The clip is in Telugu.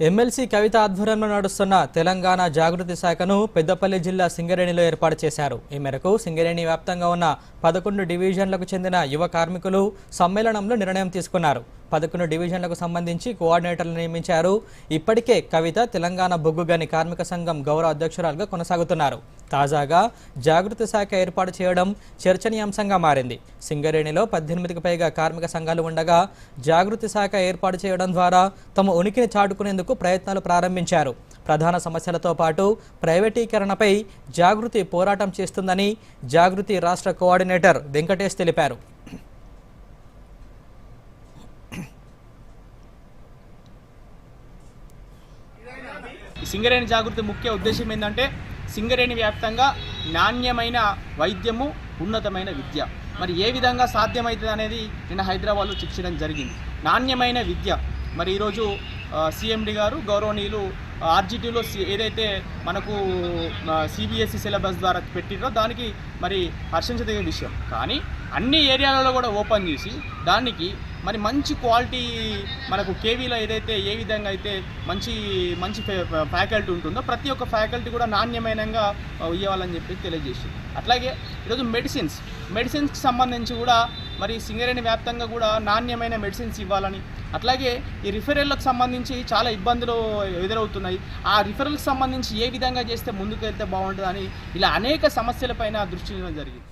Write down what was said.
ఎమ్మెల్సీ కవిత ఆధ్వర్యంలో నడుస్తున్న తెలంగాణ జాగృతి శాఖను పెద్దపల్లి జిల్లా సింగరేణిలో ఏర్పాటు చేశారు. ఈ మేరకు సింగరేణి వ్యాప్తంగా ఉన్న 11 డివిజన్లకు చెందిన యువ కార్మికులు సమ్మేళనంలో నిర్ణయం తీసుకున్నారు. 11 డివిజన్లకు సంబంధించి కోఆర్డినేటర్లు నియమించారు. ఇప్పటికే కవిత తెలంగాణ బొగ్గుగని కార్మిక సంఘం గౌరవ అధ్యక్షురాలుగా కొనసాగుతున్నారు. తాజాగా జాగృతి శాఖ ఏర్పాటు చేయడం చర్చనీయాంశంగా మారింది. సింగరేణిలో 18కి పైగా కార్మిక సంఘాలు ఉండగా జాగృతి శాఖ ఏర్పాటు చేయడం ద్వారా తమ ఉనికిని చాటుకునేందుకు ప్రయత్నాలు ప్రారంభించారు. ప్రధాన సమస్యలతో పాటు ప్రైవేటీకరణపై జాగృతి పోరాటం చేస్తుందని జాగృతి రాష్ట్ర కోఆర్డినేటర్ వెంకటేష్ తెలిపారు. సింగరేణి జాగృతి ముఖ్య ఉద్దేశం ఏంటంటే సింగరేణి వ్యాప్తంగా నాణ్యమైన వైద్యము, ఉన్నతమైన విద్య మరి ఏ విధంగా సాధ్యమవుతుంది అనేది నిన్న హైదరాబాద్లో చర్చించడం జరిగింది. నాణ్యమైన విద్య మరి ఈరోజు సిఎండి గారు గౌరవనీయులు ఆర్జిటీలో ఏదైతే మనకు సిబిఎస్ఈ సిలబస్ ద్వారా పెట్టిరో దానికి మరి హర్షించదగిన విషయం. కానీ అన్ని ఏరియాలలో కూడా ఓపెన్ చేసి దానికి మరి మంచి క్వాలిటీ మనకు కేవీలో ఏదైతే ఏ విధంగా అయితే మంచి మంచి ఫ్యాకల్టీ ఉంటుందో ప్రతి ఒక్క ఫ్యాకల్టీ కూడా నాణ్యమైనగా ఇవ్వాలని చెప్పి తెలియజేసింది. అట్లాగే ఈరోజు మెడిసిన్స్కి సంబంధించి కూడా మరి సింగరేణి వ్యాప్తంగా కూడా నాణ్యమైన మెడిసిన్స్ ఇవ్వాలని, అట్లాగే ఈ రిఫరల్లకు సంబంధించి చాలా ఇబ్బందులు ఎదురవుతున్నాయి. ఆ రిఫరల్కి సంబంధించి ఏ విధంగా చేస్తే ముందుకు వెళ్తే బాగుంటుందని ఇలా అనేక సమస్యలపైన దృష్టి జరిగింది.